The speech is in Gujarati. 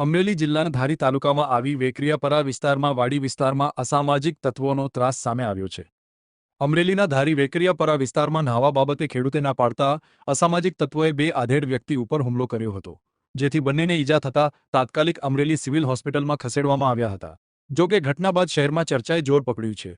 અમરેલી જિલ્લાના ધારી તાલુકામાં આવી વેકરિયાપરા વિસ્તારમાં વાડી વિસ્તારમાં અસામાજિક તત્વોનો ત્રાસ સામે આવ્યો છે। અમરેલીના ધારી વેકરિયાપરા વિસ્તારમાં નહાવા બાબતે ખેડૂતે ના પાડતા અસામાજિક તત્વોએ બે આધેડ વ્યક્તિ ઉપર હુમલો કર્યો હતો, જેથી બંનેને ઈજા થતા તાત્કાલિક અમરેલી સિવિલ હોસ્પિટલમાં ખસેડવામાં આવ્યા હતા। જો કે ઘટના બાદ શહેરમાં ચર્ચાએ જોર પકડ્યું છે।